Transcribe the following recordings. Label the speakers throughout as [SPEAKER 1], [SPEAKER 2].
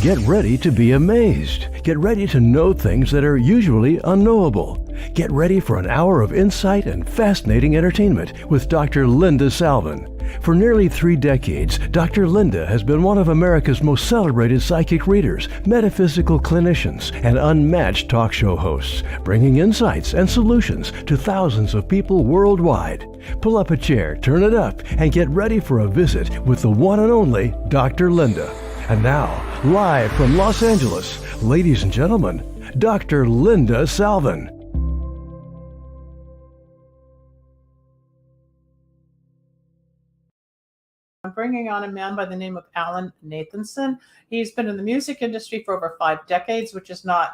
[SPEAKER 1] Get ready to be amazed. Get ready to know things that are usually unknowable. Get ready for an hour of insight and fascinating entertainment with Dr. Linda Salvin. For nearly 3 decades, Dr. Linda has been one of America's most celebrated psychic readers, metaphysical clinicians, and unmatched talk show hosts, bringing insights and solutions to thousands of people worldwide. Pull up a chair, turn it up, and get ready for a visit with the one and only Dr. Linda. And now, live from Los Angeles, ladies and gentlemen, Dr. Linda Salvin.
[SPEAKER 2] I'm bringing on a man by the name of Alan Nathanson. He's been in the music industry for over 5 decades, which is not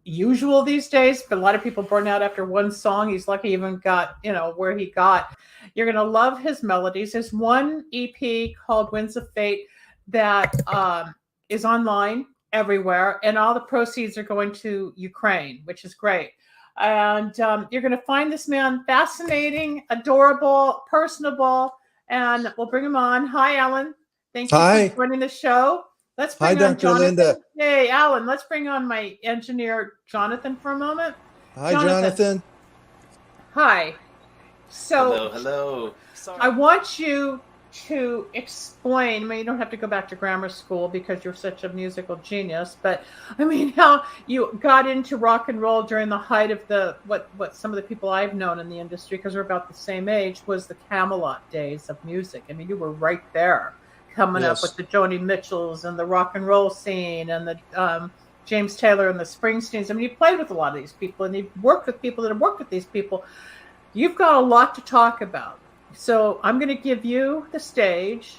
[SPEAKER 2] usual these days, but a lot of people burn out after one song. He's lucky he even got, where he got. You're going to love his melodies. There's one EP called Winds of Fate that is online everywhere, and all the proceeds are going to Ukraine, which is great. And you're going to find this man fascinating, adorable, personable, and we'll bring him on. Hi, Alan. Thank you for joining the show. Let's bring on
[SPEAKER 3] Dr.
[SPEAKER 2] Jonathan.
[SPEAKER 3] Linda.
[SPEAKER 2] Hey, Alan, let's bring on my engineer, Jonathan, for a moment.
[SPEAKER 3] Hi, Jonathan.
[SPEAKER 2] Hi. So,
[SPEAKER 4] hello. Sorry.
[SPEAKER 2] I want you to explain, you don't have to go back to grammar school because you're such a musical genius, but how you got into rock and roll during the height of what some of the people I've known in the industry, because we're about the same age, was the Camelot days of music. You were right there coming up with the Joni Mitchells and the rock and roll scene and the James Taylor and the Springsteens. You played with a lot of these people and you've worked with people that have worked with these people. You've got a lot to talk about. So I'm going to give you the stage.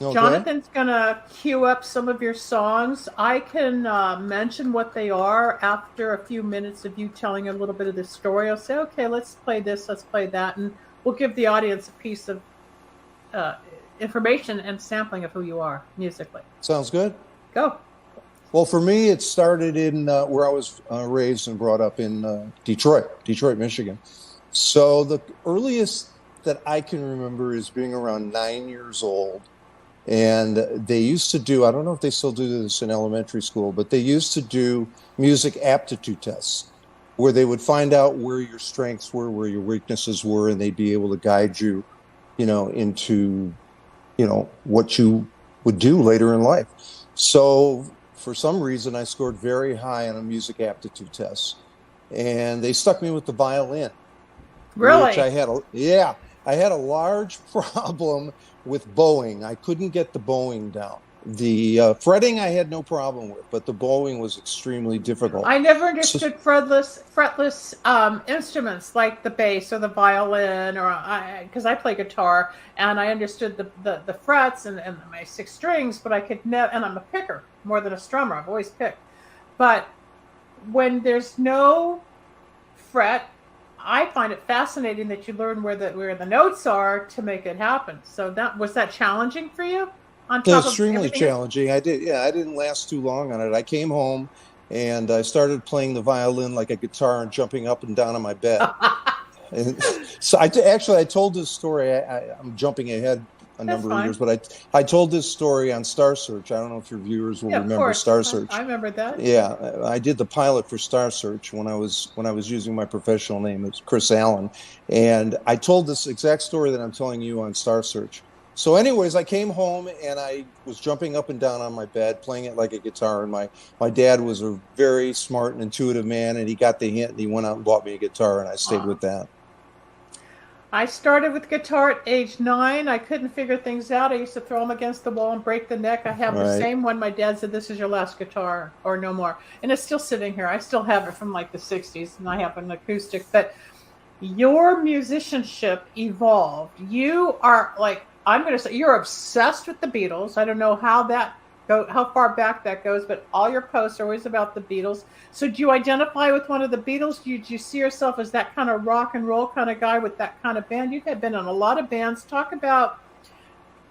[SPEAKER 2] Okay. Jonathan's going to cue up some of your songs. I can mention what they are after a few minutes of you telling a little bit of the story. I'll say, okay, let's play this, let's play that. And we'll give the audience a piece of information and sampling of who you are musically.
[SPEAKER 3] Sounds good.
[SPEAKER 2] Go.
[SPEAKER 3] Well, for me, it started in where I was raised and brought up in Detroit, Michigan. So the earliest that I can remember is being around 9 years old. And they used to do, I don't know if they still do this in elementary school, but they used to do music aptitude tests where they would find out where your strengths were, where your weaknesses were, and they'd be able to guide you, into, what you would do later in life. So for some reason, I scored very high on a music aptitude test. And they stuck me with the violin.
[SPEAKER 2] Really?
[SPEAKER 3] Which I had a large problem with bowing. I couldn't get the bowing down. The fretting I had no problem with, but the bowing was extremely difficult.
[SPEAKER 2] I never understood fretless instruments like the bass or the violin, because I play guitar and I understood the frets and my 6 strings, but I could never. And I'm a picker more than a strummer. I've always picked, but when there's no fret, I find it fascinating that you learn where the notes are to make it happen. So was that challenging for you?
[SPEAKER 3] Extremely challenging. I didn't last too long on it. I came home and I started playing the violin like a guitar and jumping up and down on my bed. And so I told this story. I'm jumping ahead a number of years, but I told this story on Star Search. I don't know if your viewers will remember Star Search.
[SPEAKER 2] I remember that.
[SPEAKER 3] Yeah, I did the pilot for Star Search when I was using my professional name. It's Chris Allen, and I told this exact story that I'm telling you on Star Search. So, anyways, I came home and I was jumping up and down on my bed, playing it like a guitar. And my dad was a very smart and intuitive man, and he got the hint and he went out and bought me a guitar, and I stayed with that.
[SPEAKER 2] I started with guitar at age 9. I couldn't figure things out. I used to throw them against the wall and break the neck. I have the same one. My dad said, "This is your last guitar or no more." And it's still sitting here. I still have it from like the 60s, and I have an acoustic. But your musicianship evolved. You are I'm going to say you're obsessed with the Beatles. I don't know how far back that goes, but all your posts are always about the Beatles. So do you identify with one of the Beatles? Do you see yourself as that kind of rock and roll kind of guy with that kind of band? You have been in a lot of bands. Talk about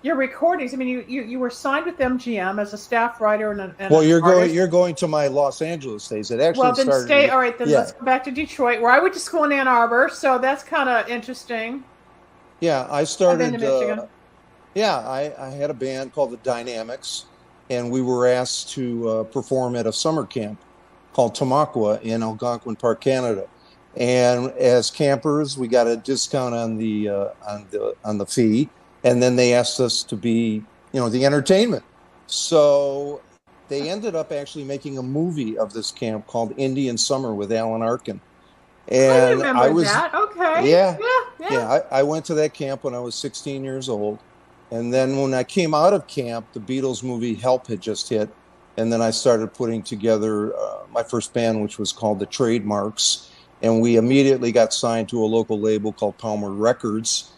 [SPEAKER 2] your recordings. You were signed with MGM as a staff writer
[SPEAKER 3] you're going to my Los Angeles days. It actually started.
[SPEAKER 2] All right, then let's go back to Detroit, where I went to school in Ann Arbor. So that's kind of interesting.
[SPEAKER 3] Yeah, I started.
[SPEAKER 2] I've been to Michigan.
[SPEAKER 3] I had a band called the Dynamics. and we were asked to perform at a summer camp called Tamaqua in Algonquin Park, Canada. And as campers, we got a discount on the fee, and then they asked us to be, the entertainment. So they ended up actually making a movie of this camp called Indian Summer with Alan Arkin. And
[SPEAKER 2] I remember that. Okay.
[SPEAKER 3] Yeah. I went to that camp when I was 16 years old. And then when I came out of camp, the Beatles movie Help had just hit. And then I started putting together my first band, which was called The Trademarks. And we immediately got signed to a local label called Palmer Records.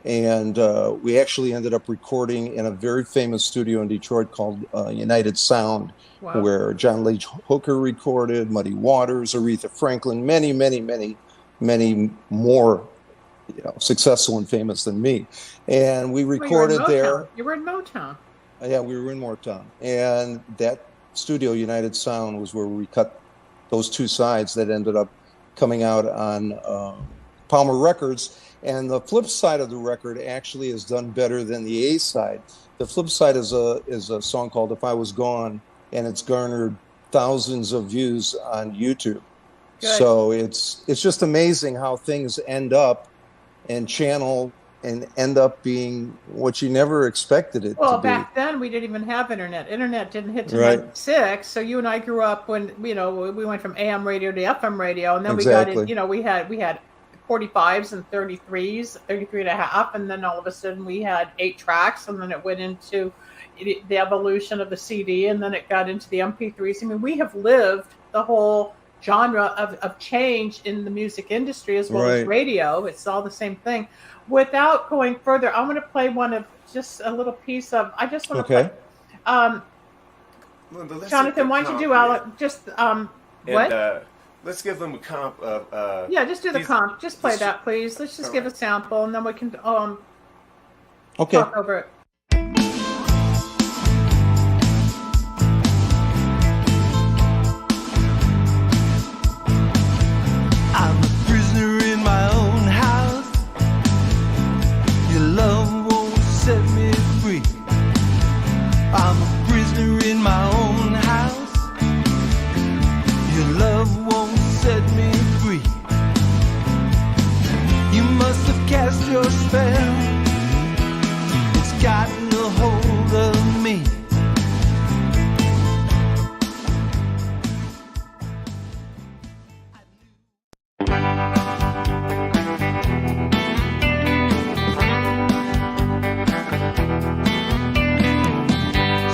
[SPEAKER 3] And we actually ended up recording in a very famous studio in Detroit called United Sound, where John Lee Hooker recorded, Muddy Waters, Aretha Franklin, many, many, many, many more successful and famous than me. And we recorded there.
[SPEAKER 2] You were in Motown.
[SPEAKER 3] Yeah, we were in Motown. And that studio, United Sound, was where we cut those two sides that ended up coming out on Palmer Records. And the flip side of the record actually is done better than the A side. The flip side is a song called If I Was Gone, and it's garnered thousands of views on YouTube. Good. So it's just amazing how things end up and channel and end up being what you never expected it to be.
[SPEAKER 2] Well, back then we didn't even have internet. Internet didn't hit till 96. So you and I grew up when, we went from AM radio to FM radio, and then we got it, we had 45s and 33s, 33 and a half, and then all of a sudden we had 8 tracks, and then it went into the evolution of the CD, and then it got into the MP3s. I mean, we have lived the whole genre of change in the music industry as well as radio. It's all the same thing. Without going further, I'm going to play just a little piece of, I just want to play.
[SPEAKER 4] Linda,
[SPEAKER 2] Jonathan, why don't you do, Alec, just, what?
[SPEAKER 4] Let's give them a comp of...
[SPEAKER 2] just do the comp. Just play that, please. Let's just give a sample, and then we can talk over it.
[SPEAKER 5] I'm a prisoner in my own house. Your love won't set me free. I'm a prisoner in my own house. Your love won't set me free. You must have cast your spell. It's gotten a hold of me.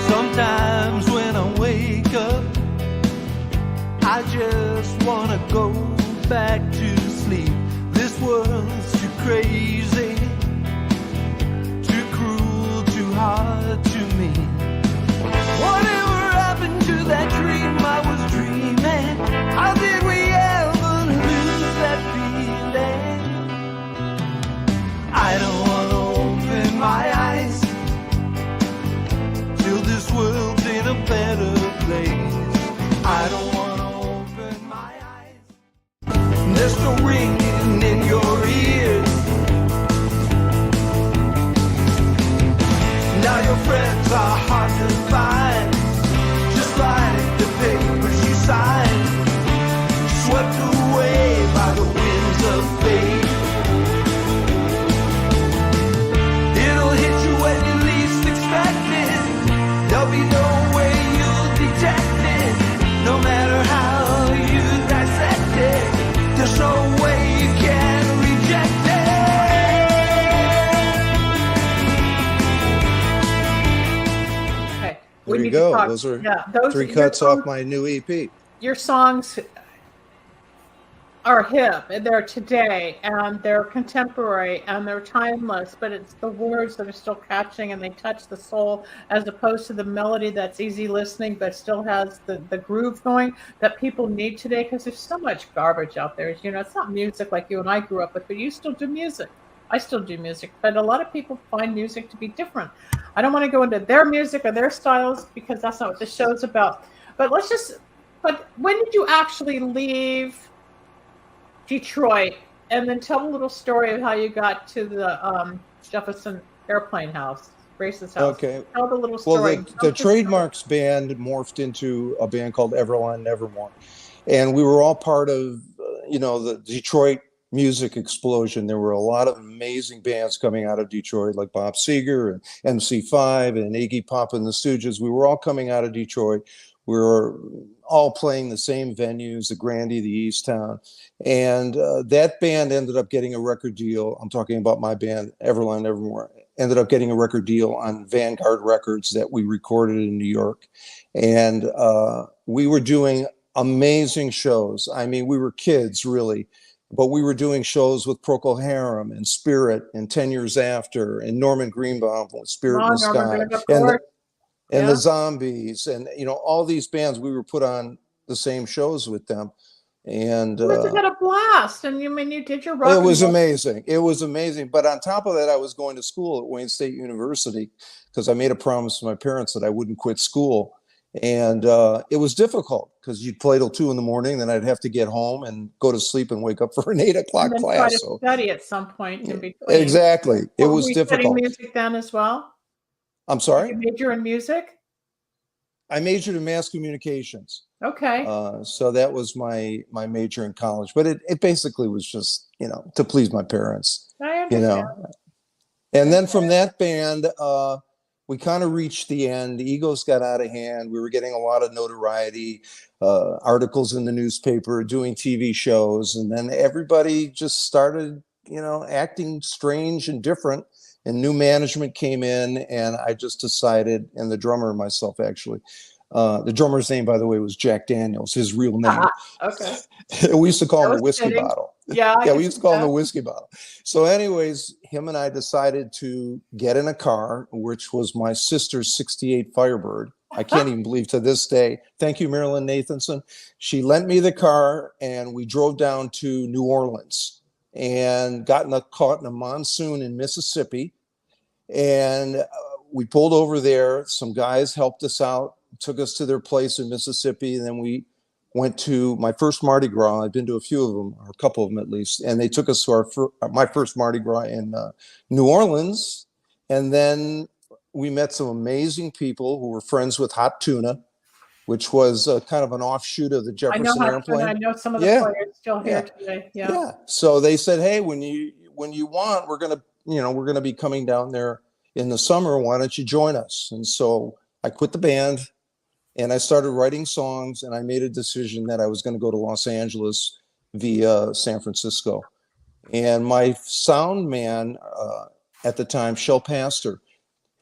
[SPEAKER 5] Sometimes when I wake up, I just wanna go back to sleep. This world's too crazy, too cruel, too hard to me. Whatever happened to that dream I was dreaming? How did we ever lose that feeling? I don't wanna open my eyes till this world's in a better place. I don't wanna open my eyes. There's no ringing in your ears. Now your friends are hard to find, just like the papers you signed, swept away by the winds of fate. It'll hit you when you least expect it. There'll be no way you'll detect it, no matter how you dissect it. There's no way you can reject it.
[SPEAKER 2] Okay.
[SPEAKER 3] There you go. Those are three cuts off my new EP.
[SPEAKER 2] Your songs are hip, and they're today, and they're contemporary, and they're timeless, but it's the words that are still catching, and they touch the soul, as opposed to the melody that's easy listening but still has the groove going that people need today, because there's so much garbage out there. It's not music like you and I grew up with, but you still do music. I still do music, but a lot of people find music to be different. I don't want to go into their music or their styles, because that's not what the show's about. But when did you actually leave Detroit, and then tell a little story of how you got to the Jefferson Airplane House, Grace's house.
[SPEAKER 3] Okay.
[SPEAKER 2] Tell the little
[SPEAKER 3] Well,
[SPEAKER 2] story.
[SPEAKER 3] the Trademarks band morphed into a band called Everline Nevermore. And we were all part of, the Detroit music explosion. There were a lot of amazing bands coming out of Detroit, like Bob Seger and MC5 and Iggy Pop and the Stooges. We were all coming out of Detroit. We were all playing the same venues, the Grandy, the East Town. And that band ended up getting a record deal. I'm talking about my band, Everline Nevermore, ended up getting a record deal on Vanguard Records that we recorded in New York. And we were doing amazing shows. I mean, we were kids, really. But we were doing shows with Procol Harum and Spirit and 10 Years After and Norman Greenbaum with Spirit in the Sky and the Zombies and all these bands. We were put on the same shows with them, and
[SPEAKER 2] you must have had a blast. And you did your rock.
[SPEAKER 3] It was amazing. It was amazing. But on top of that, I was going to school at Wayne State University because I made a promise to my parents that I wouldn't quit school. And it was difficult because you'd play till 2 a.m, then I'd have to get home and go to sleep and wake up for an 8 o'clock
[SPEAKER 2] and then
[SPEAKER 3] class.
[SPEAKER 2] Try to study at some point in between.
[SPEAKER 3] Exactly. It was difficult.
[SPEAKER 2] Were you studying music then as well?
[SPEAKER 3] I'm sorry?
[SPEAKER 2] Did you major in music?
[SPEAKER 3] I majored in mass communications.
[SPEAKER 2] Okay.
[SPEAKER 3] So that was my major in college. But it basically was just, to please my parents.
[SPEAKER 2] I understand.
[SPEAKER 3] And then from that band, we kind of reached the end. The egos got out of hand. We were getting a lot of notoriety, articles in the newspaper, doing TV shows. And then everybody just started, acting strange and different. And new management came in, and I just decided, and the drummer and myself, actually, the drummer's name, by the way, was Jack Daniels, his real name.
[SPEAKER 2] Okay.
[SPEAKER 3] We used to call him the whiskey
[SPEAKER 2] fitting.
[SPEAKER 3] bottle.
[SPEAKER 2] Yeah.
[SPEAKER 3] Yeah, we used to call him the whiskey bottle. So anyways, him and I decided to get in a car, which was my sister's 68 Firebird. I can't even believe to this day. Thank you, Marilyn Nathanson. She lent me the car, and we drove down to New Orleans and caught in a monsoon in Mississippi. And we pulled over there. Some guys helped us out, took us to their place in Mississippi. And then we went to my first Mardi Gras. I've been to a few of them, or a couple of them at least. And they took us to my first Mardi Gras in New Orleans. And then we met some amazing people who were friends with Hot Tuna, which was kind of an offshoot of the Jefferson Airplane.
[SPEAKER 2] I know some of the players still here today. Yeah.
[SPEAKER 3] So they said, hey, when you want, we're gonna be coming down there in the summer. Why don't you join us? And so I quit the band and I started writing songs, and I made a decision that I was going to go to Los Angeles via San Francisco. And my sound man at the time, Shel Pastor,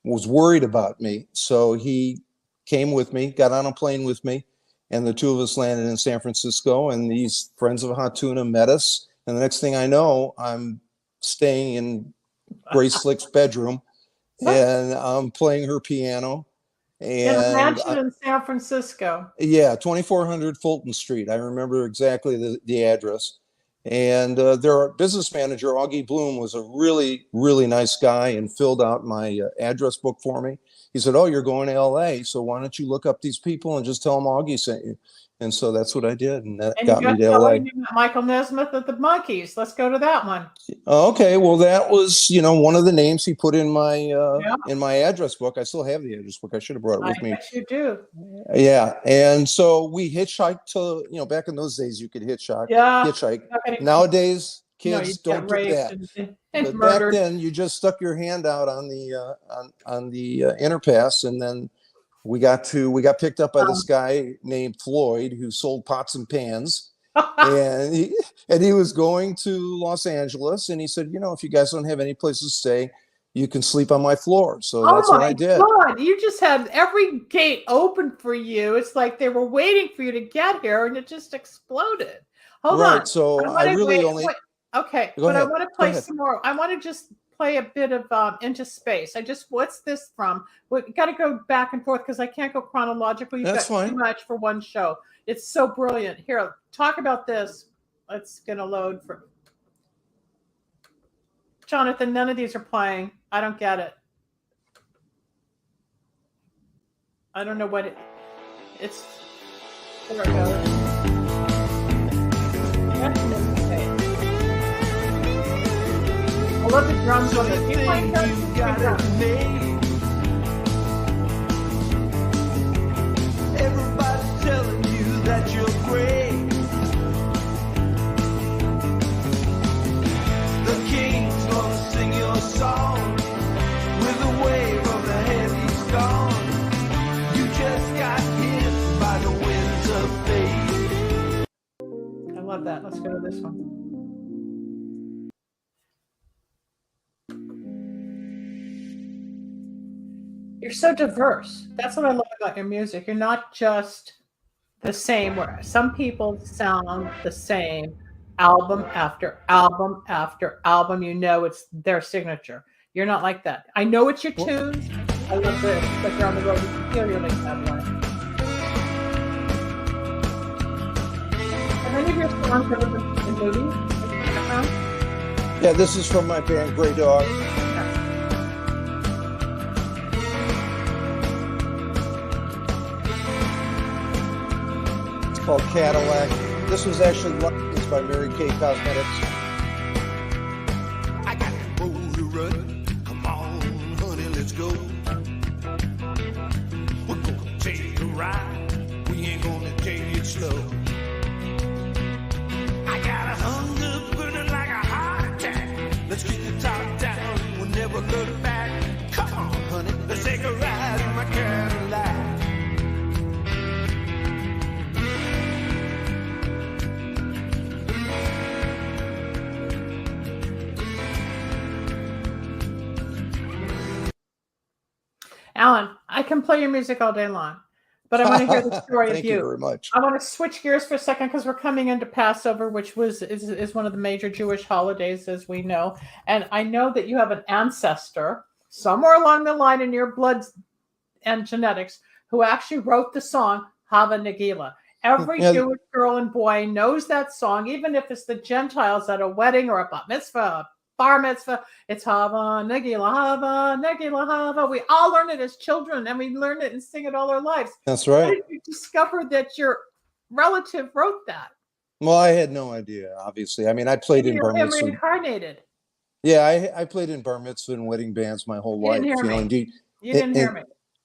[SPEAKER 3] was worried about me. So he came with me, got on a plane with me, and the two of us landed in San Francisco, and these friends of Hot Tuna met us. And the next thing I know, I'm staying in Grace Slick's bedroom, and I'm playing her piano. And
[SPEAKER 2] imagine in San Francisco.
[SPEAKER 3] Yeah, 2400 Fulton Street. I remember exactly the address. And their business manager, Augie Bloom, was a really, really nice guy and filled out my address book for me. He said, oh, you're going to L.A., so why don't you look up these people and just tell them Augie sent you? And so that's what I did, and that got me to L.A.
[SPEAKER 2] Michael Nesmith of the Monkees. Let's go to that one.
[SPEAKER 3] Okay, well, that was, one of the names he put in my in my address book. I still have the address book. I should have brought it with me.
[SPEAKER 2] Yes, you do.
[SPEAKER 3] Yeah, and so we hitchhiked to, back in those days, you could hitchhike.
[SPEAKER 2] Yeah.
[SPEAKER 3] Hitchhike. Nowadays, kids don't do that. But back then, you just stuck your hand out on the Interpass, and then we got picked up by this guy named Floyd who sold pots and pans, and he was going to Los Angeles, and he said, if you guys don't have any place to stay, you can sleep on my floor. So that's what I did. God,
[SPEAKER 2] you just had every gate open for you. It's like they were waiting for you to get here, and it just exploded. Hold on.
[SPEAKER 3] So I really only.
[SPEAKER 2] Okay, but I want to play some more. I want to just play a bit of Into Space. What's this from? We got to go back and forth because I can't go chronologically. You've got too much for one show. It's so brilliant. Here, talk about this. It's going to load for Jonathan. None of these are playing. I don't get it. I don't know what it's. There it goes. I love the drums on it. You playing drums? about that? Let's go to this one. You're so diverse. That's what I love about your music. You're not just the same, where some people sound the same album after album after album. You know it's their signature. You're not like that. I know it's your tunes. I love this. Like you're on the road, you can feel your like that way. Have any of your songs ever been in movies?
[SPEAKER 3] Yeah, this is from my band Grey Dog. It's called Cadillac. This was actually licensed by Mary Kay Cosmetics.
[SPEAKER 5] I got the road to run. Come on, honey, let's go. We're gonna take a ride. We ain't gonna take it slow. I got a hunger burning like a heart attack. Let's get the top down. We'll never look back. Come on, honey, let's take a ride in my Cadillac.
[SPEAKER 2] Alan, I can play your music all day long, but I want to hear the story of
[SPEAKER 3] Thank
[SPEAKER 2] you.
[SPEAKER 3] you very much.
[SPEAKER 2] I want to switch gears for a second because we're coming into Passover, which is one of the major Jewish holidays, as we know. And I know that you have an ancestor somewhere along the line in your blood and genetics who actually wrote the song Hava Nagila. Every Jewish girl and boy knows that song, even if it's the Gentiles at a wedding or a bat mitzvah, bar mitzvah. It's Hava Nagila, Hava Nagila, Hava. We all learn it as children, and we learn it and sing it all our lives.
[SPEAKER 3] That's right.
[SPEAKER 2] How did you discover that your relative wrote that?
[SPEAKER 3] Well, I had no idea, obviously. I mean, I played in bar mitzvah.
[SPEAKER 2] Reincarnated.
[SPEAKER 3] Yeah, I played in bar mitzvah and wedding bands my whole life.
[SPEAKER 2] You didn't hear me.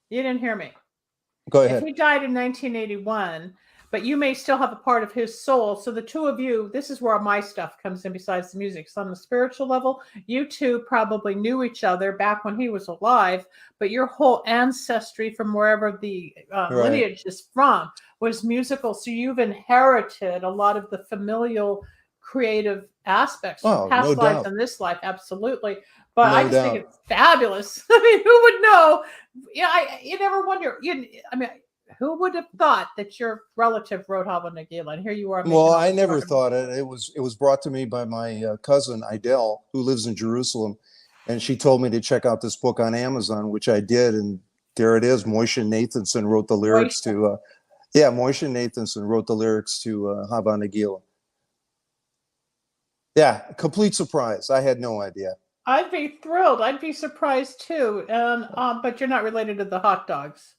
[SPEAKER 2] You didn't hear me.
[SPEAKER 3] Go ahead.
[SPEAKER 2] If he died in 1981, but you may still have a part of his soul. So the two of you, this is where my stuff comes in besides the music. So on the spiritual level, you two probably knew each other back when he was alive, but your whole ancestry from wherever the lineage is from was musical. So you've inherited a lot of the familial creative aspects from past lives and this life. Absolutely. But I just think it's fabulous. I mean, who would know? Yeah, you never wonder. Who would have thought that your relative wrote Hava Nagila? And here you are.
[SPEAKER 3] Well, I never thought it. It was brought to me by my cousin Idel, who lives in Jerusalem, and she told me to check out this book on Amazon, which I did, and there it is. Moshe Nathanson wrote the lyrics to. Moshe Nathanson wrote the lyrics to Hava Nagila. Yeah, complete surprise. I had no idea.
[SPEAKER 2] I'd be thrilled. I'd be surprised too. But you're not related to the hot dogs.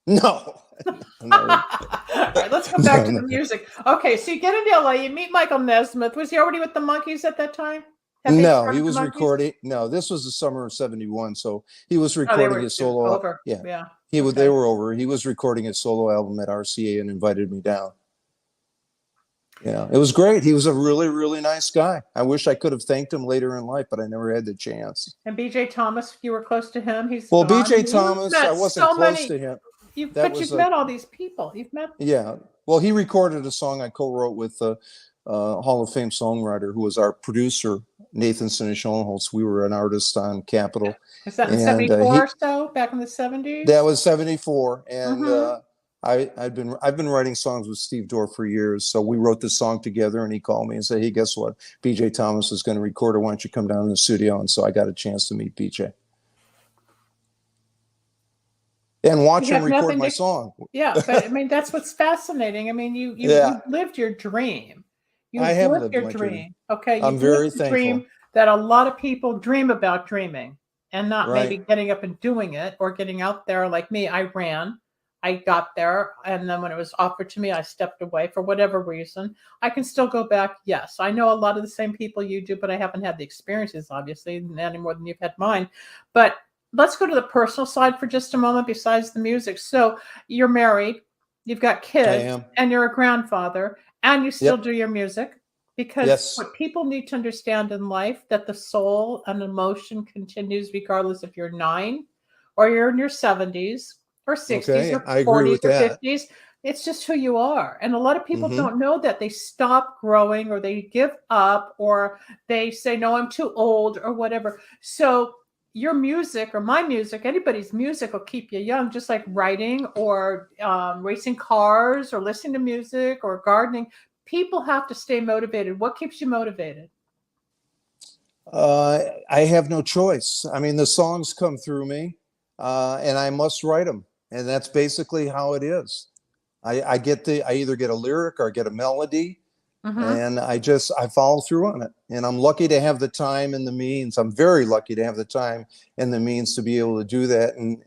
[SPEAKER 3] No.
[SPEAKER 2] All right, let's go back to the music. Okay, so you get into LA, you meet Michael Nesmith. Was he already with the Monkees at that time?
[SPEAKER 3] No, he was recording. No, this was the summer of '71, so he was recording his solo.
[SPEAKER 2] Over. Yeah.
[SPEAKER 3] They were over. He was recording his solo album at RCA and invited me down. Yeah, it was great. He was a really, really nice guy. I wish I could have thanked him later in life, but I never had the chance.
[SPEAKER 2] And BJ Thomas, you were close to him.
[SPEAKER 3] BJ Thomas, I wasn't close to him.
[SPEAKER 2] You've met all these people. You've met.
[SPEAKER 3] Yeah. Well, he recorded a song I co-wrote with Hall of Fame songwriter who was our producer, Nathanson and Schoenholtz. We were an artist on Capitol.
[SPEAKER 2] Was that in 74 or so? Back in the 70s?
[SPEAKER 3] That was 74. And I've been writing songs with Steve Dorff for years. So we wrote this song together, and he called me and said, "Hey, guess what? BJ Thomas is going to record it. Why don't you come down in the studio?" And so I got a chance to meet BJ. And watch him record my song.
[SPEAKER 2] Yeah, but I mean, that's what's fascinating. I mean, you lived your dream.
[SPEAKER 3] I have lived your
[SPEAKER 2] dream. Okay,
[SPEAKER 3] I'm very thankful.
[SPEAKER 2] Dream that a lot of people dream about dreaming and not maybe getting up and doing it or getting out there. Like me, I ran. I got there, and then when it was offered to me, I stepped away for whatever reason. I can still go back. Yes, I know a lot of the same people you do, but I haven't had the experiences, obviously, any more than you've had mine. But let's go to the personal side for just a moment besides the music. So you're married, you've got kids, and you're a grandfather, and you still do your music. Because what people need to understand in life, that the soul and emotion continues regardless if you're 9 or you're in your 70s or 60s or 40s or 50s. It's just who you are. And a lot of people
[SPEAKER 3] Hmm.
[SPEAKER 2] don't know that. They stop growing or they give up or they say, no, I'm too old or whatever. So your music or my music, anybody's music will keep you young, just like writing or racing cars or listening to music or gardening. People have to stay motivated. What keeps you motivated?
[SPEAKER 3] I have no choice. I mean, the songs come through me, and I must write them, and that's basically how it is. I either get a lyric or I get a melody,
[SPEAKER 2] Mm-hmm.
[SPEAKER 3] and I follow through on it. And I'm lucky to have the time and the means. I'm very lucky to have the time and the means to be able to do that. And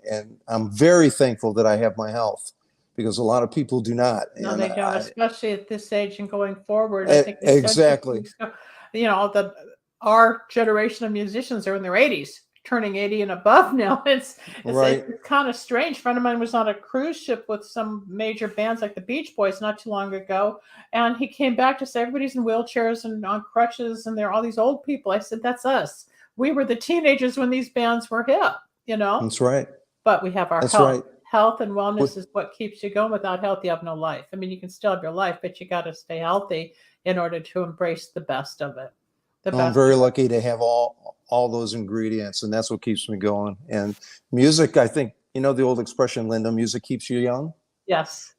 [SPEAKER 3] I'm very thankful that I have my health, because a lot of people do not.
[SPEAKER 2] No,
[SPEAKER 3] And
[SPEAKER 2] they don't, especially at this age and going forward. I think we said just
[SPEAKER 3] exactly.
[SPEAKER 2] weeks ago, our generation of musicians are in their 80s, turning 80 and above now.
[SPEAKER 3] Right.
[SPEAKER 2] It's kind of strange. A friend of mine was on a cruise ship with some major bands like the Beach Boys not too long ago, and he came back to say everybody's in wheelchairs and on crutches, and they're all these old people. I said, that's us. We were the teenagers when these bands were hip.
[SPEAKER 3] That's right.
[SPEAKER 2] But we have our
[SPEAKER 3] That's
[SPEAKER 2] health.
[SPEAKER 3] right.
[SPEAKER 2] Health and wellness
[SPEAKER 3] With,
[SPEAKER 2] is what keeps you going. Without health, you have no life. I mean, you can still have your life, but you got to stay healthy in order to embrace the best of it. The
[SPEAKER 3] I'm
[SPEAKER 2] best
[SPEAKER 3] very
[SPEAKER 2] of it.
[SPEAKER 3] lucky to have all those ingredients, and that's what keeps me going. And music, I think, the old expression, Linda, music keeps you young.
[SPEAKER 2] Yes.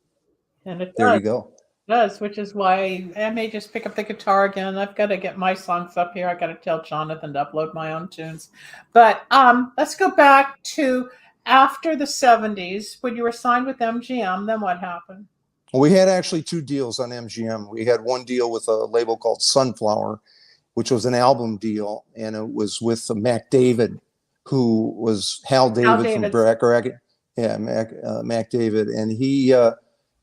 [SPEAKER 2] And it
[SPEAKER 3] There
[SPEAKER 2] does.
[SPEAKER 3] you go.
[SPEAKER 2] It does, which is why I may just pick up the guitar again. I've got to get my songs up here. I got to tell Jonathan to upload my own tunes. But let's go back to after the 70s when you were signed with MGM. Then what happened?
[SPEAKER 3] We had actually two deals on MGM. We had one deal with a label called Sunflower, which was an album deal, and it was with Mac David, who was Hal David from
[SPEAKER 2] David's.
[SPEAKER 3] Brack Racket. Yeah, Mac David. And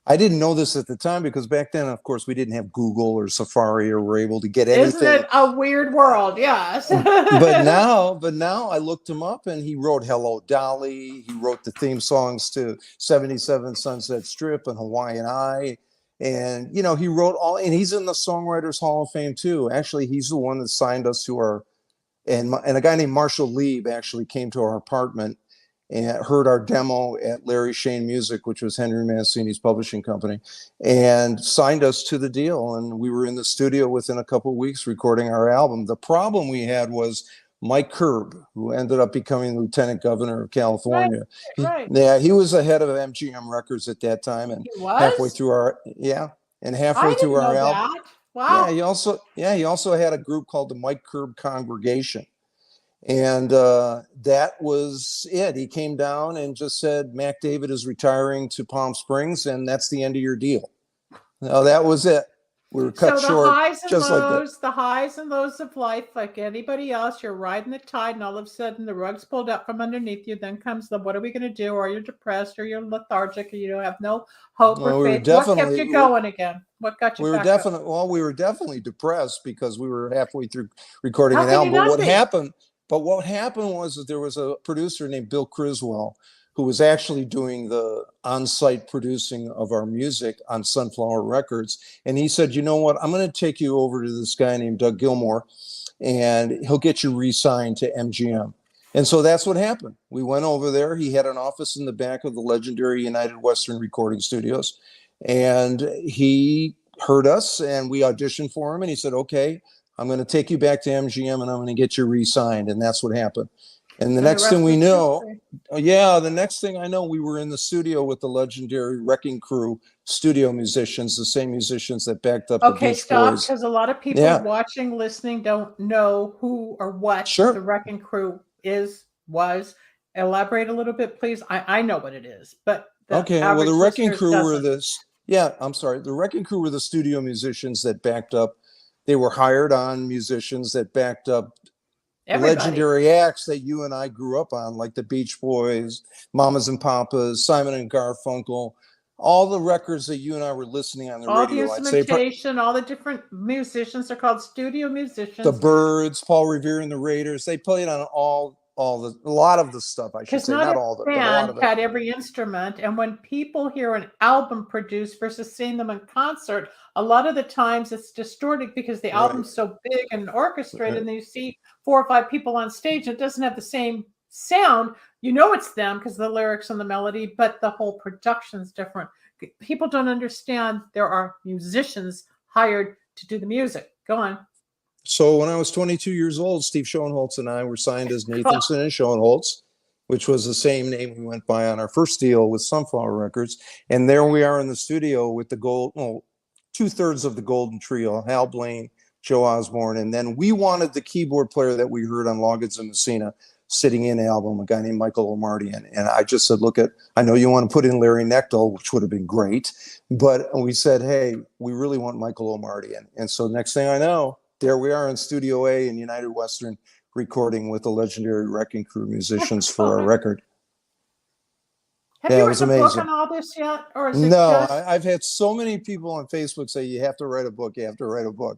[SPEAKER 3] I didn't know this at the time, because back then, of course, we didn't have Google or Safari, or were able to get anything.
[SPEAKER 2] Isn't it a weird world? Yes.
[SPEAKER 3] but now I looked him up, and he wrote Hello Dolly. He wrote the theme songs to 77 Sunset Strip and Hawaiian Eye. And, he wrote and he's in the Songwriters Hall of Fame too. Actually, he's the one that signed us to and a guy named Marshall Lieb actually came to our apartment and heard our demo at Larry Shane Music, which was Henry Mancini's publishing company, and signed us to the deal. And we were in the studio within a couple of weeks recording our album. The problem we had was Mike Curb, who ended up becoming Lieutenant Governor of California.
[SPEAKER 2] Right.
[SPEAKER 3] He was the head of MGM Records at that time, and
[SPEAKER 2] He was?
[SPEAKER 3] halfway through our album.
[SPEAKER 2] That. Wow.
[SPEAKER 3] Yeah, he also had a group called the Mike Curb Congregation. And that was it. He came down and just said, Mac David is retiring to Palm Springs, and that's the end of your deal. No, that was it. We were cut short.
[SPEAKER 2] The highs and lows of life, like anybody else, you're riding the tide, and all of a sudden the rug's pulled up from underneath you. Then comes what are we going to do? Or you're depressed, or you're lethargic, or you don't have no hope or faith. What kept you going again? What got you
[SPEAKER 3] we were
[SPEAKER 2] back
[SPEAKER 3] definitely
[SPEAKER 2] up?
[SPEAKER 3] Well, we were definitely depressed because we were halfway through recording an album. But what happened was that there was a producer named Bill Criswell, who was actually doing the on-site producing of our music on Sunflower Records. And he said, you know what, I'm going to take you over to this guy named Doug Gilmore, and he'll get you re-signed to MGM. And so that's what happened. We went over there. He had an office in the back of the legendary United Western Recording Studios. And he heard us, and we auditioned for him. And he said, okay, I'm going to take you back to MGM, and I'm going to get you re-signed. And that's what happened. And the next thing we know, the next thing I know, we were in the studio with the legendary Wrecking Crew studio musicians, the same musicians that backed up the Beach Boys.
[SPEAKER 2] Okay, stop, because a lot of people watching, listening, don't know who or what the Wrecking Crew was. Elaborate a little bit, please. I know what it is, but
[SPEAKER 3] the Wrecking Crew were the Wrecking Crew were the studio musicians that backed up. They were hired on musicians that backed up legendary acts that you and I grew up on, like the Beach Boys, Mamas and Papas, Simon and Garfunkel, all the records that you and I were listening on the radio.
[SPEAKER 2] All the instrumentation, all the different musicians are called studio musicians.
[SPEAKER 3] The Byrds, Paul Revere and the Raiders, they played on a lot of the stuff, I should say, not all of it, but a lot of it.
[SPEAKER 2] Had every instrument, and when people hear an album produced versus seeing them in concert, a lot of the times it's distorted because the album's so big and orchestrated, and then you see 4 or 5 people on stage. It doesn't have the same sound, you know it's them because the lyrics and the melody, but the whole production's different. People don't understand there are musicians hired to do the music. Go on.
[SPEAKER 3] So when I was 22 years old, Steve Schoenholtz and I were signed as Nathanson and Schoenholtz, which was the same name we went by on our first deal with Sunflower Records. And there we are in the studio with the two-thirds of the Golden Trio, Hal Blaine, Joe Osborne. And then we wanted the keyboard player that we heard on Loggins and Messina sitting in album, a guy named Michael Omartian. And I just said, look, I know you want to put in Larry Knechtel, which would have been great. But we said, hey, we really want Michael Omartian. And so next thing I know, there we are in Studio A in United Western, recording with the legendary Wrecking Crew musicians for our record.
[SPEAKER 2] Have you written a book on all this yet? Or is it just...
[SPEAKER 3] I've had so many people on Facebook say, you have to write a book, you have to write a book.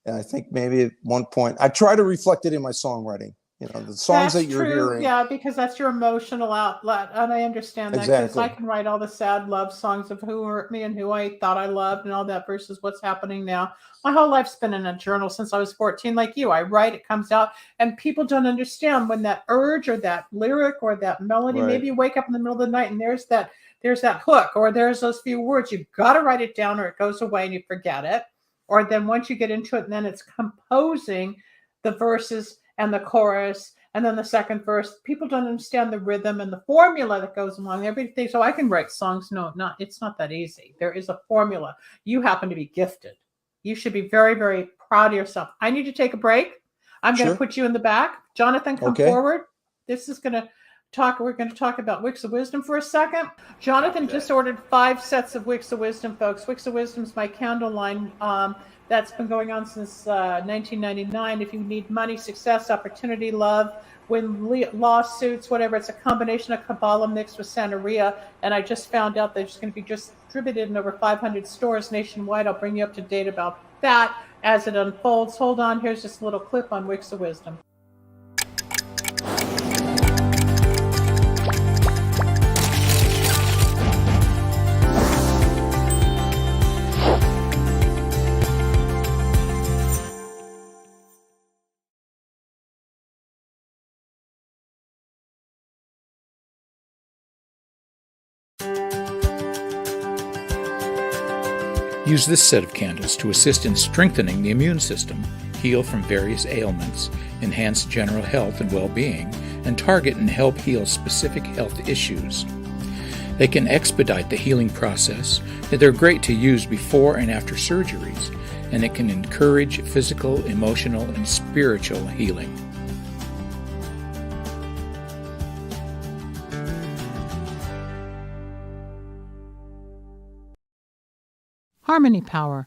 [SPEAKER 3] And I think maybe at one point, I try to reflect it in my songwriting. You know, the songs that you're hearing.
[SPEAKER 2] Yeah, because that's your emotional outlet. And I understand that because
[SPEAKER 3] exactly.
[SPEAKER 2] I can write all the sad love songs of who hurt me and who I thought I loved and all that versus what's happening now. My whole life's been in a journal since I was 14, like you. I write, it comes out, and people don't understand when that urge or that lyric or that melody,
[SPEAKER 3] Right.
[SPEAKER 2] maybe you wake up in the middle of the night and there's that hook or there's those few words. You've got to write it down or it goes away and you forget it. Or then once you get into it, and then it's composing the verses and the chorus, and then the second verse. People don't understand the rhythm and the formula that goes along everything. So I can write songs. It's not that easy. There is a formula. You happen to be gifted. You should be very, very proud of yourself. I need to take a break. I'm going to put you in the back. Jonathan, come forward. This is going to talk. We're going to talk about Wicks of Wisdom for a second. Jonathan just ordered 5 sets of Wicks of Wisdom, folks. Wicks of Wisdom is my candle line. That's been going on since 1999. If you need money, success, opportunity, love, win lawsuits, whatever, it's a combination of Kabbalah mixed with Santeria. And I just found out that it's going to be distributed in over 500 stores nationwide. I'll bring you up to date about that as it unfolds. Hold on. Here's just a little clip on Wicks of Wisdom.
[SPEAKER 6] Use this set of candles to assist in strengthening the immune system, heal from various ailments, enhance general health and well-being, and target and help heal specific health issues. They can expedite the healing process, and they're great to use before and after surgeries, and it can encourage physical, emotional, and spiritual healing.
[SPEAKER 7] Harmony Power.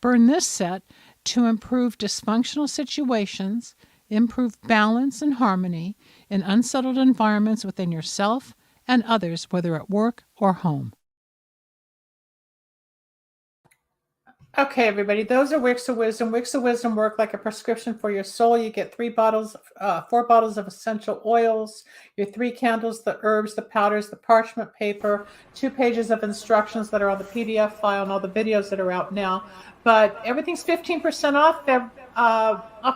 [SPEAKER 7] Burn this set to improve dysfunctional situations, improve balance and harmony in unsettled environments within yourself and others, whether at work or home.
[SPEAKER 2] Okay, everybody, those are Wicks of Wisdom. Wicks of Wisdom work like a prescription for your soul. You get 4 bottles of essential oils, your 3 candles, the herbs, the powders, the parchment paper, 2 pages of instructions that are on the PDF file, and all the videos that are out now. But everything's 15% off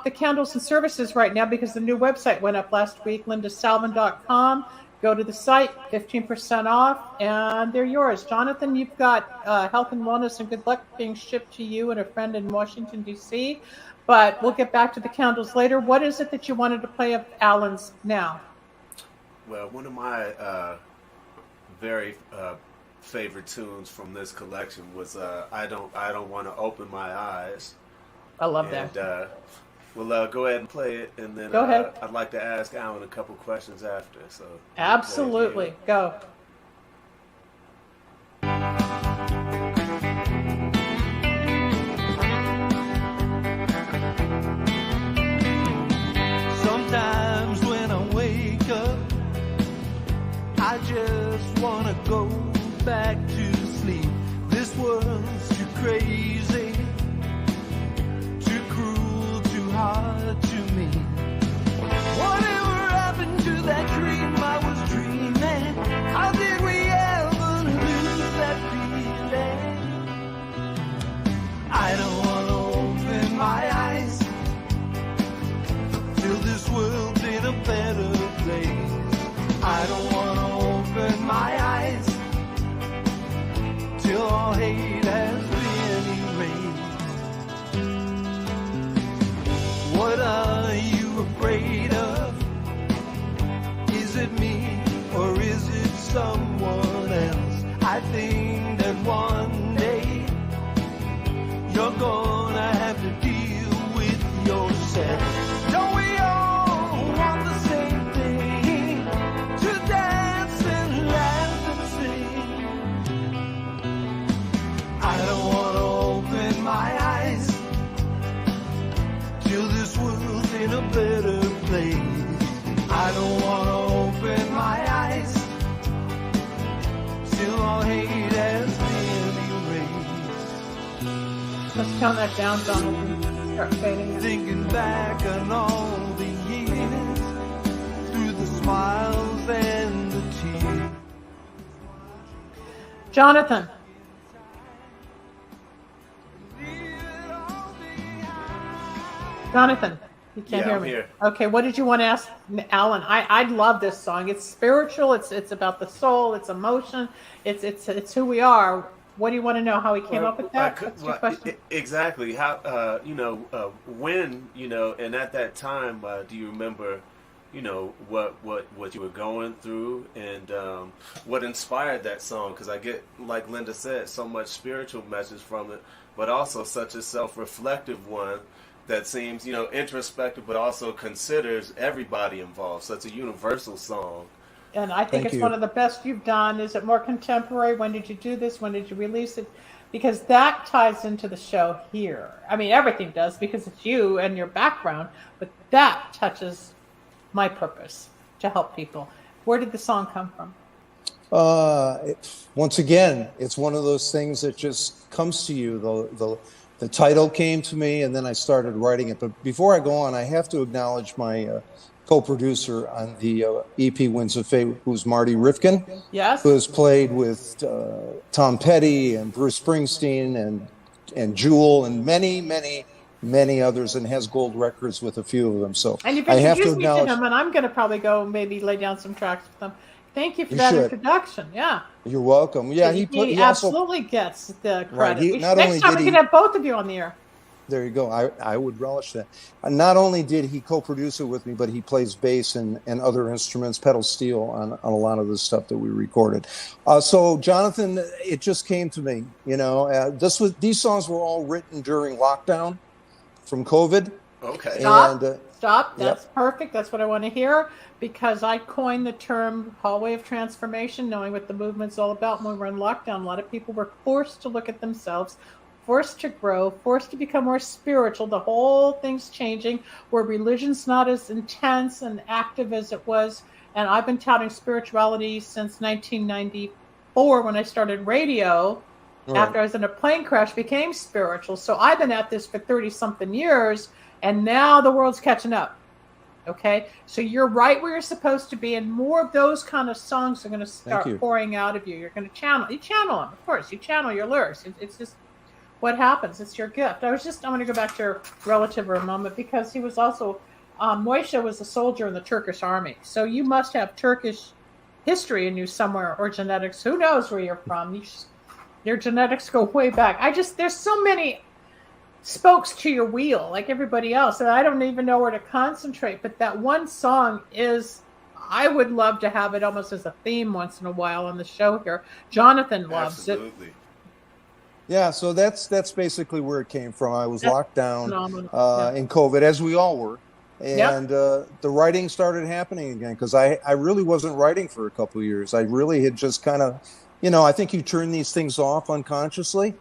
[SPEAKER 2] the candles and services right now because the new website went up last week, lindasalvin.com. Go to the site, 15% off, and they're yours. Jonathan, you've got health and wellness and good luck being shipped to you and a friend in Washington, D.C., but we'll get back to the candles later. What is it that you wanted to play of Alan's now?
[SPEAKER 4] Well, one of my very favorite tunes from this collection was I Don't Want to Open My Eyes.
[SPEAKER 2] I love that.
[SPEAKER 4] We'll go ahead and play it, and then
[SPEAKER 2] go ahead.
[SPEAKER 4] I'd like to ask Alan a couple questions after. So
[SPEAKER 2] absolutely, go.
[SPEAKER 5] Sometimes when I wake up, I just want to go back to sleep. This world's too crazy, too cruel, too hard to me. Whatever happened to that dream I was dreaming? How did we ever lose that feeling? I don't want to open my eyes till this world's in a better place. all hate has been erased. What are you afraid of? Is it me or is it someone else? I think that one day you're gonna have to deal with yourself. Don't we all want the same thing? To dance and laugh and sing. I don't want to open my eyes till this world's in a better place. I don't want to open my eyes till all hate has been erased.
[SPEAKER 2] Let's count that down, Jonathan. Start fading it.
[SPEAKER 5] Thinking back on all the years, through the smiles and the tears.
[SPEAKER 2] Jonathan. Jonathan, you can't
[SPEAKER 4] Yeah,
[SPEAKER 2] hear
[SPEAKER 4] I'm
[SPEAKER 2] me.
[SPEAKER 4] here.
[SPEAKER 2] Okay, what did you want to ask Alan? I love this song. It's spiritual. It's about the soul. It's emotion. It's who we are. What do you want to know? How he came up with that? That's your question.
[SPEAKER 4] Exactly. How when and at that time, do you remember, what you were going through and what inspired that song? Because I get, like Linda said, so much spiritual message from it, but also such a self-reflective one that seems, introspective, but also considers everybody involved. So it's a universal song.
[SPEAKER 2] And I think
[SPEAKER 3] Thank
[SPEAKER 2] it's
[SPEAKER 3] you.
[SPEAKER 2] one of the best you've done. Is it more contemporary? When did you do this? When did you release it? Because that ties into the show here. I mean, everything does because it's you and your background, but that touches my purpose to help people. Where did the song come from?
[SPEAKER 3] Once again, it's one of those things that just comes to you. The title came to me, and then I started writing it. But before I go on, I have to acknowledge my co-producer on the EP Winds of Fate, who's Marty Rifkin,
[SPEAKER 2] Yes.
[SPEAKER 3] who has played with Tom Petty and Bruce Springsteen and Jewel and many others, and has gold records with a few of them. So
[SPEAKER 2] And you've
[SPEAKER 3] I have to
[SPEAKER 2] introduced me to
[SPEAKER 3] acknowledge.
[SPEAKER 2] him, and I'm going to probably go maybe lay down some tracks with him. Thank you for
[SPEAKER 3] You
[SPEAKER 2] that
[SPEAKER 3] should.
[SPEAKER 2] introduction. Yeah.
[SPEAKER 3] You're welcome. Yeah,
[SPEAKER 2] he
[SPEAKER 3] he also.
[SPEAKER 2] absolutely gets the
[SPEAKER 3] Right,
[SPEAKER 2] credit.
[SPEAKER 3] he- not only
[SPEAKER 2] Next time
[SPEAKER 3] did
[SPEAKER 2] we
[SPEAKER 3] he-
[SPEAKER 2] can have both of you on the air.
[SPEAKER 3] There you go. I would relish that. And not only did he co-produce it with me, but he plays bass and other instruments, pedal steel on a lot of the stuff that we recorded. So Jonathan, it just came to me. These songs were all written during lockdown from COVID.
[SPEAKER 4] Okay.
[SPEAKER 2] Stop.
[SPEAKER 3] And
[SPEAKER 2] Stop. That's perfect. That's what I want to hear, because I coined the term hallway of transformation, knowing what the movement's all about. When we were in lockdown, a lot of people were forced to look at themselves, forced to grow, forced to become more spiritual. The whole thing's changing, where religion's not as intense and active as it was. And I've been touting spirituality since 1994 when I started radio.
[SPEAKER 3] Right.
[SPEAKER 2] After I was in a plane crash, became spiritual. So I've been at this for 30-something years, and now the world's catching up. Okay? So you're right where you're supposed to be, and more of those kind of songs are going to start
[SPEAKER 3] you.
[SPEAKER 2] pouring out of you. You're going to channel. You channel them, of course. You channel your lyrics. It's just what happens. It's your gift. I'm going to go back to your relative for a moment, because he was also, Moishe was a soldier in the Turkish army. So you must have Turkish history in you somewhere, or genetics. Who knows where you're from? Your genetics go way back. There's so many spokes to your wheel, like everybody else, and I don't even know where to concentrate. But that one song I would love to have it almost as a theme once in a while on the show here. Jonathan loves it.
[SPEAKER 4] Absolutely.
[SPEAKER 3] yeah, so that's basically where it came from. I was locked down
[SPEAKER 2] Phenomenal.
[SPEAKER 3] in COVID, as we all were. And the writing started happening again, because I really wasn't writing for a couple of years. I really had just kind of, I think you turn these things off unconsciously.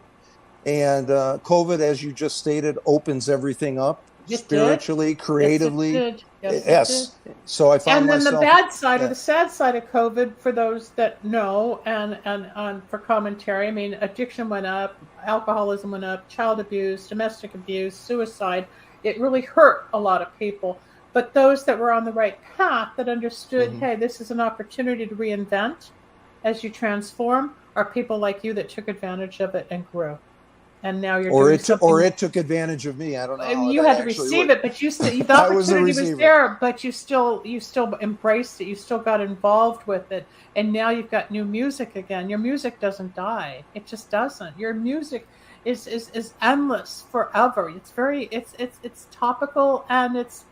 [SPEAKER 3] And COVID, as you just stated, opens everything up spiritually, creatively.
[SPEAKER 2] Yes.
[SPEAKER 3] So I found
[SPEAKER 2] and then
[SPEAKER 3] myself.
[SPEAKER 2] the bad side or the sad side of COVID, for those that know, and for commentary, I mean, addiction went up, alcoholism went up, child abuse, domestic abuse, suicide. It really hurt a lot of people. But those that were on the right path, that understood, hey, this is an opportunity to reinvent as you transform, are people like you that took advantage of it and grew. and now you're
[SPEAKER 3] Or
[SPEAKER 2] doing
[SPEAKER 3] it
[SPEAKER 2] something.
[SPEAKER 3] or it took advantage of me. I don't know. How
[SPEAKER 2] You
[SPEAKER 3] that
[SPEAKER 2] had to
[SPEAKER 3] actually
[SPEAKER 2] receive
[SPEAKER 3] worked.
[SPEAKER 2] it, but the
[SPEAKER 3] I was a
[SPEAKER 2] opportunity was
[SPEAKER 3] receiver.
[SPEAKER 2] there, but you still embraced it. You still got involved with it, and now you've got new music again. Your music doesn't die; it just doesn't. Your music is endless forever. It's topical and it's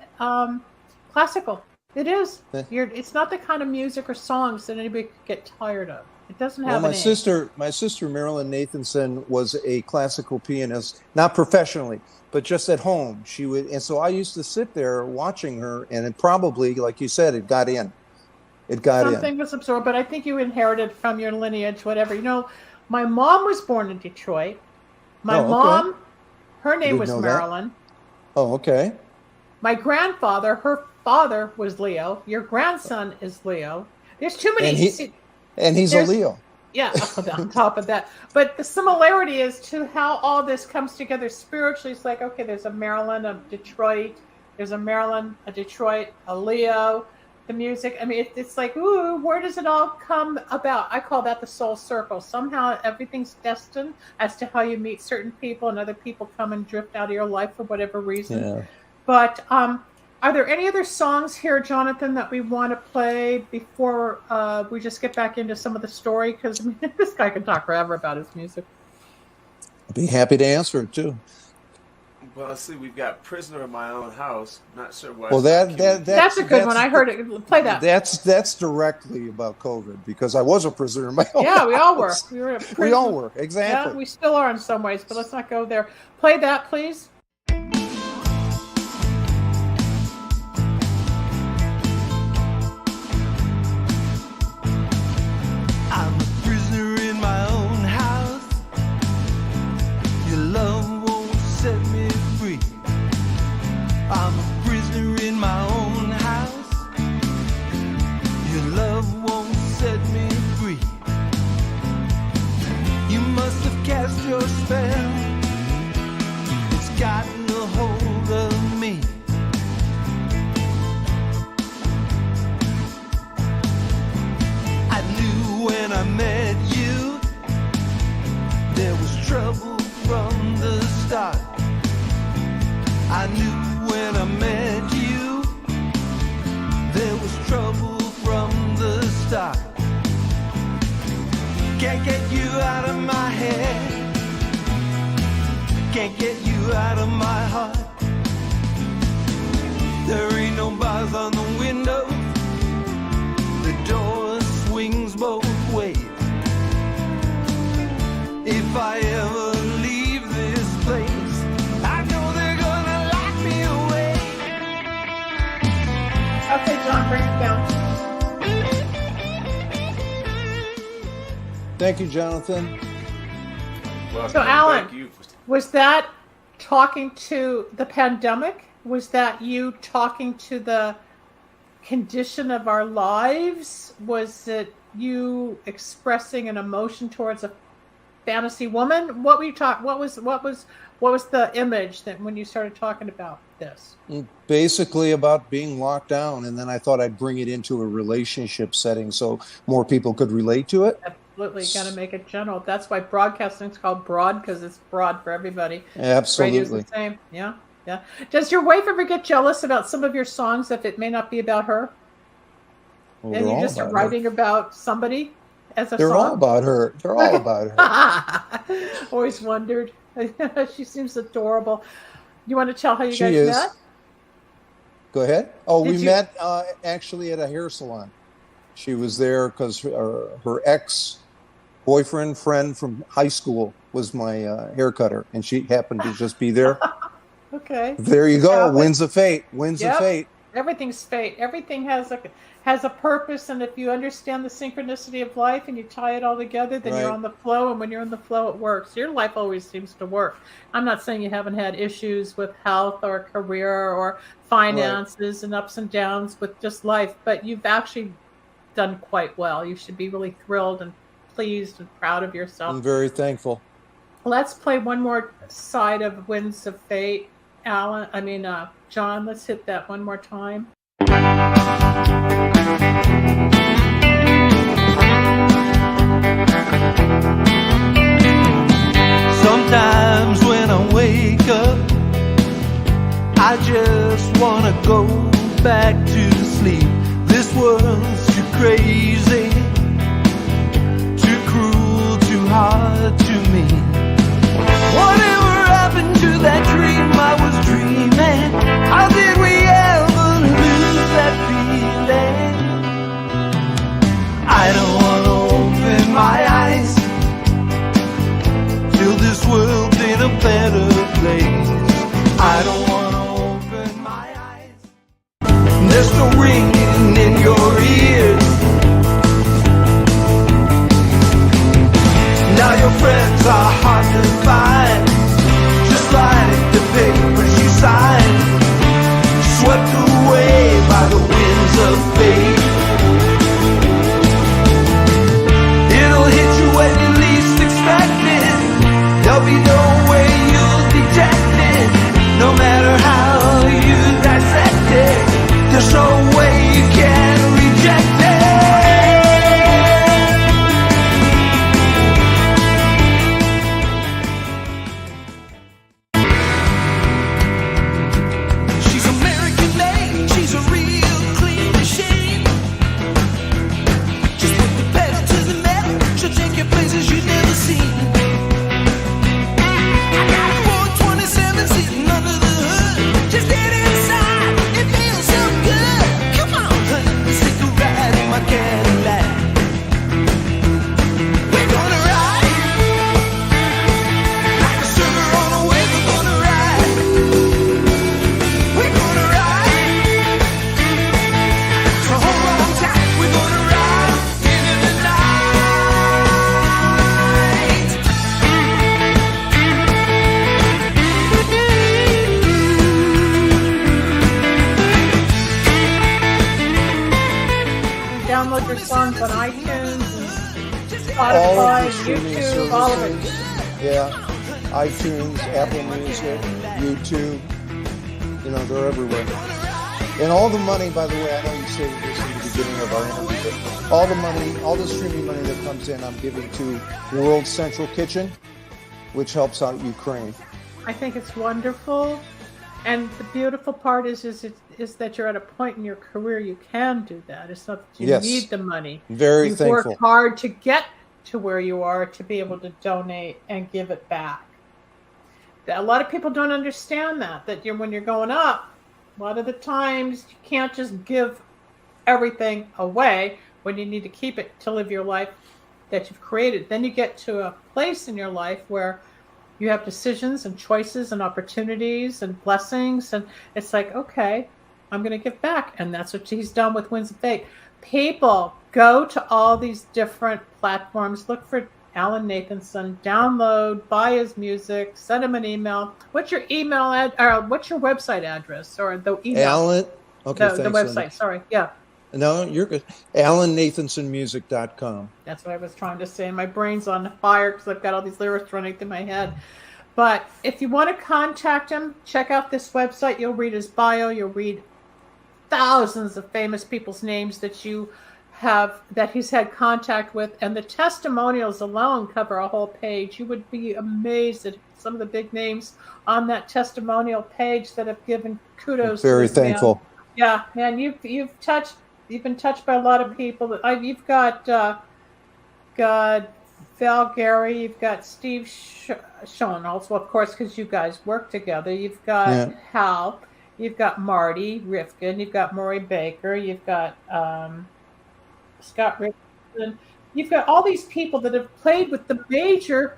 [SPEAKER 2] classical. It is.
[SPEAKER 3] Yeah.
[SPEAKER 2] It's not the kind of music or songs that anybody could get tired of. It doesn't have
[SPEAKER 3] Well,
[SPEAKER 2] an age.
[SPEAKER 3] my sister Marilyn Nathanson was a classical pianist, not professionally, but just at home. She would, and so I used to sit there watching her, and it probably, like you said, it got in. It got
[SPEAKER 2] Something was absorbed, but I think you inherited from your lineage, whatever. My mom was born in Detroit. My
[SPEAKER 3] Oh, okay.
[SPEAKER 2] mom, her name
[SPEAKER 3] Didn't
[SPEAKER 2] was
[SPEAKER 3] know that.
[SPEAKER 2] Marilyn.
[SPEAKER 3] Oh, okay.
[SPEAKER 2] My grandfather, her father was Leo. Your grandson is Leo. There's too many.
[SPEAKER 3] And he's a
[SPEAKER 2] There's-
[SPEAKER 3] Leo.
[SPEAKER 2] Yeah, on top of that. But the similarity is to how all this comes together spiritually. It's like, okay, there's a Marilyn, a Detroit. There's a Marilyn, a Detroit, a Leo. The music, I mean, it's like, ooh, where does it all come about? I call that the soul circle. Somehow everything's destined as to how you meet certain people, and other people come and drift out of your life for whatever reason.
[SPEAKER 3] Yeah.
[SPEAKER 2] But are there any other songs here, Jonathan, that we want to play before we just get back into some of the story? Because I mean, this guy can talk forever about his music.
[SPEAKER 3] I'd be happy to answer it too.
[SPEAKER 4] Well, let's see. We've got "Prisoner in My Own House." Not sure why.
[SPEAKER 3] Well,
[SPEAKER 2] That's a good one. I heard it. Play that.
[SPEAKER 3] That's directly about COVID, because I was a prisoner in my own
[SPEAKER 2] Yeah, we all were.
[SPEAKER 3] house.
[SPEAKER 2] We were.
[SPEAKER 3] We all were,
[SPEAKER 2] Yeah,
[SPEAKER 3] exactly.
[SPEAKER 2] we still are in some ways, but let's not go there. Play that, please.
[SPEAKER 5] I'm a prisoner in my own house. Your love won't set me free. I'm a prisoner in my own house. Your love won't set me free. You must have cast your spell. It's gotten a hold of me. I knew when I met you, there was trouble from the start. I knew when I met you, there was trouble from the start. Can't get you out of my head, can't get you out of my heart. There ain't no bars on the windows, the door swings both ways. If I ever leave this place, I know they're gonna lock me away.
[SPEAKER 2] Okay, John, bring it down.
[SPEAKER 3] Thank you, Jonathan.
[SPEAKER 4] Well,
[SPEAKER 2] So, Alan,
[SPEAKER 4] thank you.
[SPEAKER 2] was that talking to the pandemic? Was that you talking to the condition of our lives? Was it you expressing an emotion towards a fantasy woman? What were you talking? What was the image that when you started talking about this?
[SPEAKER 3] Basically about being locked down, and then I thought I'd bring it into a relationship setting so more people could relate to it.
[SPEAKER 2] Absolutely, got to make it general. That's why broadcasting is called broad, because it's broad for everybody.
[SPEAKER 3] Absolutely.
[SPEAKER 2] Radio's the same. Yeah, yeah. Does your wife ever get jealous about some of your songs if it may not be about her?
[SPEAKER 3] Well,
[SPEAKER 2] And
[SPEAKER 3] they're
[SPEAKER 2] you
[SPEAKER 3] all
[SPEAKER 2] just are
[SPEAKER 3] about her.
[SPEAKER 2] writing about somebody as a
[SPEAKER 3] They're
[SPEAKER 2] song?
[SPEAKER 3] all about her. They're all about her.
[SPEAKER 2] Always wondered. She seems adorable. You want to tell how you
[SPEAKER 3] She
[SPEAKER 2] guys
[SPEAKER 3] is.
[SPEAKER 2] met?
[SPEAKER 3] Go ahead. Oh,
[SPEAKER 2] Did
[SPEAKER 3] we
[SPEAKER 2] you-
[SPEAKER 3] met actually at a hair salon. She was there because her ex-boyfriend friend from high school was my hair cutter, and she happened to just be there.
[SPEAKER 2] Okay.
[SPEAKER 3] There you go.
[SPEAKER 2] Yeah,
[SPEAKER 3] Winds of fate. Winds
[SPEAKER 2] Yep.
[SPEAKER 3] of fate.
[SPEAKER 2] Everything's fate. Everything has a purpose, and if you understand the synchronicity of life and you tie it all together, then you're
[SPEAKER 3] Right.
[SPEAKER 2] on the flow, and when you're on the flow, it works. Your life always seems to work. I'm not saying you haven't had issues with health or career or finances and ups and downs with just life, but you've actually done quite well. You should be really thrilled and pleased and proud of yourself.
[SPEAKER 3] I'm very thankful.
[SPEAKER 2] Let's play one more side of Winds of Fate. John, let's hit that one more time.
[SPEAKER 5] Sometimes go back to sleep. This world's too crazy, too cruel, too hard to me. Whatever happened to that dream I was dreaming? How did we ever lose that feeling? I don't want to open my eyes, feel this world's in a better place. I don't want to open my eyes. There's no ringing in your ears. Now your friends are hard to find, just like the papers you signed, swept away by the winds of fate. It'll hit you when you least expect it. There'll be no way you'll detect it, no matter how you dissect it. There's no way you can reject it. She's American made, she's a real clean machine. Just put the pedal to the metal, she'll take you places you've never seen. I got a 427 sitting under the hood. Just get inside, it feels so good. Come on, honey, let's take a ride in my Cadillac. We're gonna ride like a surfer on a wave. We're gonna ride. We're gonna ride. So hold on tight. We're gonna ride into the night.
[SPEAKER 2] Download your songs on iTunes and
[SPEAKER 3] All
[SPEAKER 2] Spotify,
[SPEAKER 3] of the streaming
[SPEAKER 2] YouTube, all of it.
[SPEAKER 3] services. Yeah, iTunes, Apple Music, YouTube. You know, they're everywhere. And all the money, by the way, I know you said this in the beginning of our interview, but all the money, all the streaming money that comes in, I'm giving to World Central Kitchen, which helps out Ukraine.
[SPEAKER 2] I think it's wonderful, and the beautiful part is that you're at a point in your career you can do that. It's not that you
[SPEAKER 3] Yes.
[SPEAKER 2] need the money.
[SPEAKER 3] Very
[SPEAKER 2] You've
[SPEAKER 3] thankful.
[SPEAKER 2] worked hard to get to where you are to be able to donate and give it back. A lot of people don't understand that when you're going up, a lot of the times you can't just give everything away when you need to keep it to live your life that you've created. Then you get to a place in your life where you have decisions and choices and opportunities and blessings, and it's like, okay, I'm going to give back. And that's what he's done with Winds of Fate. People, go to all these different platforms, look for Alan Nathanson, download, buy his music, send him an email. What's your what's your website address or the email?
[SPEAKER 3] Alan, okay,
[SPEAKER 2] the
[SPEAKER 3] thanks,
[SPEAKER 2] website,
[SPEAKER 3] Linda.
[SPEAKER 2] sorry. Yeah,
[SPEAKER 3] No, you're good. AlanNathansonMusic.com.
[SPEAKER 2] that's what I was trying to say. My brain's on fire because I've got all these lyrics running through my head. But if you want to contact him, check out this website. You'll read his bio. You'll read thousands of famous people's names that he's had contact with, and the testimonials alone cover a whole page. You would be amazed at some of the big names on that testimonial page that have given kudos.
[SPEAKER 3] Very
[SPEAKER 2] to this
[SPEAKER 3] thankful.
[SPEAKER 2] Man. Yeah, man, you've been touched by a lot of people. You've got Val Gary, you've got Steve Schoen, also of course because you guys work together. You've got Hal. You've got Marty Rifkin, you've got Maury Baker, you've got Scott Richardson. You've got all these people that have played with the major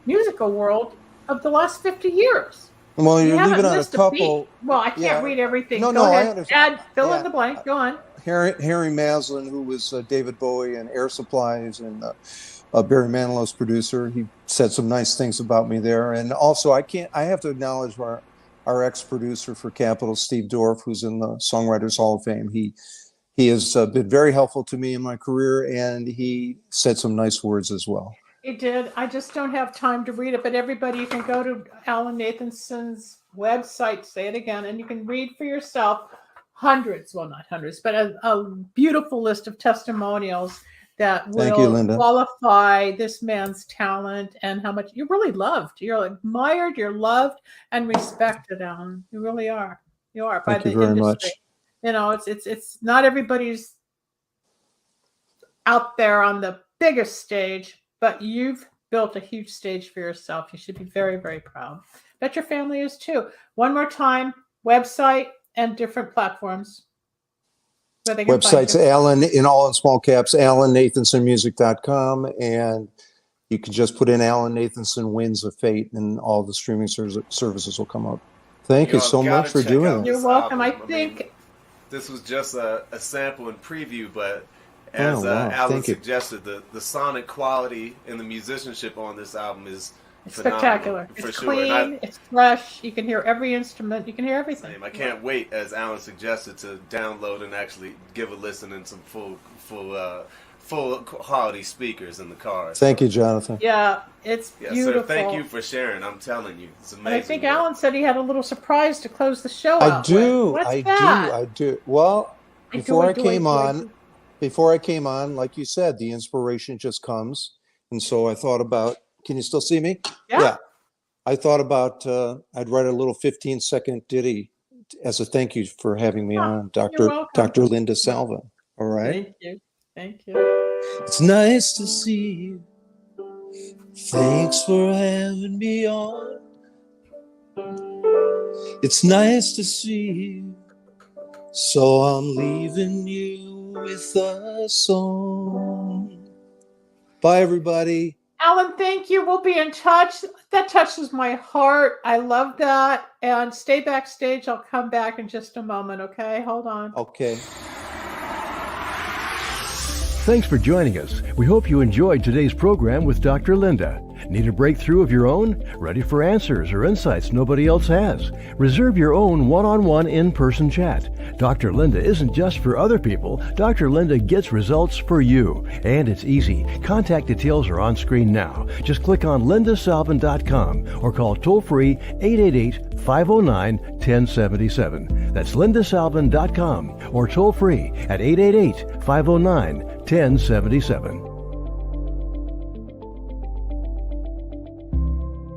[SPEAKER 2] musical world of the last 50 years.
[SPEAKER 3] Well, you're leaving out a
[SPEAKER 2] missed
[SPEAKER 3] couple.
[SPEAKER 2] Well, I can't read everything.
[SPEAKER 3] No,
[SPEAKER 2] Go
[SPEAKER 3] I
[SPEAKER 2] ahead.
[SPEAKER 3] understand.
[SPEAKER 2] Fill in the blank. Go on.
[SPEAKER 3] Harry Maslin, who was David Bowie and Air Supplies, and Barry Manilow's producer. He said some nice things about me there. And also, I have to acknowledge our ex-producer for Capitol, Steve Dorff, who's in the Songwriters Hall of Fame. He has been very helpful to me in my career, and he said some nice words as well.
[SPEAKER 2] He did. I just don't have time to read it, but everybody, you can go to Alan Nathanson's website, say it again, and you can read for yourself hundreds, well, not hundreds, but a beautiful list of testimonials that will qualify this man's talent and how much you're really loved. You're admired, you're loved, and respected, Alan. You really are. You are by
[SPEAKER 3] Thank
[SPEAKER 2] the
[SPEAKER 3] you very
[SPEAKER 2] industry.
[SPEAKER 3] much.
[SPEAKER 2] You know, it's not everybody's out there on the biggest stage, but you've built a huge stage for yourself. You should be very, very proud. Bet your family is too. One more time, website and different platforms where they can find
[SPEAKER 3] Website's
[SPEAKER 2] you.
[SPEAKER 3] Alan, in small caps, AlanNathansonMusic.com, and you can just put in Alan Nathanson Winds of Fate, and all the streaming services will come up. Thank you
[SPEAKER 4] Y'all
[SPEAKER 3] so
[SPEAKER 4] gotta
[SPEAKER 3] much for
[SPEAKER 4] check
[SPEAKER 3] doing
[SPEAKER 4] out
[SPEAKER 3] it.
[SPEAKER 2] You're
[SPEAKER 4] this
[SPEAKER 2] welcome.
[SPEAKER 4] album.
[SPEAKER 2] I think
[SPEAKER 4] This was just a sample and preview, but as
[SPEAKER 3] wow.
[SPEAKER 4] Alan
[SPEAKER 3] Thank you.
[SPEAKER 4] suggested, the sonic quality and the musicianship on this album is
[SPEAKER 2] it's
[SPEAKER 4] phenomenal,
[SPEAKER 2] spectacular.
[SPEAKER 4] for
[SPEAKER 2] It's
[SPEAKER 4] sure.
[SPEAKER 2] clean.
[SPEAKER 4] And
[SPEAKER 2] It's fresh. You can hear every instrument. You can hear everything.
[SPEAKER 4] I can't wait, as Alan suggested, to download and actually give a listen and some full quality speakers in the car.
[SPEAKER 3] Thank you, Jonathan.
[SPEAKER 2] Yeah, it's
[SPEAKER 4] Yes,
[SPEAKER 2] beautiful.
[SPEAKER 4] sir. Thank you for sharing. I'm telling you, it's amazing.
[SPEAKER 2] And I think
[SPEAKER 4] work.
[SPEAKER 2] Alan said he had a little surprise to close the show
[SPEAKER 3] I
[SPEAKER 2] out
[SPEAKER 3] do.
[SPEAKER 2] with. What's
[SPEAKER 3] I
[SPEAKER 2] that?
[SPEAKER 3] do. Well,
[SPEAKER 2] I
[SPEAKER 3] before I
[SPEAKER 2] do.
[SPEAKER 3] came on, like you said, the inspiration just comes. And so I thought about, can you still see me?
[SPEAKER 2] Yeah.
[SPEAKER 3] I thought about, I'd write a little 15-second ditty as a thank you for having me on,
[SPEAKER 2] you're welcome.
[SPEAKER 3] Dr. Linda Salvin. All right.
[SPEAKER 2] Thank you. Thank you.
[SPEAKER 3] It's nice to see you. Thanks for having me on. It's nice to see you. So I'm leaving you with a song. Bye, everybody.
[SPEAKER 2] Alan, thank you. We'll be in touch. That touches my heart. I love that. And stay backstage. I'll come back in just a moment, okay? Hold on.
[SPEAKER 3] Okay.
[SPEAKER 1] Thanks for joining us. We hope you enjoyed today's program with Dr. Linda. Need a breakthrough of your own? Ready for answers or insights nobody else has? Reserve your own one-on-one in-person chat. Dr. Linda isn't just for other people. Dr. Linda gets results for you. And it's easy. Contact details are on screen now. Just click on lindasalvin.com or call toll-free 888-509-1077. That's lindasalvin.com or toll-free at 888-509-1077.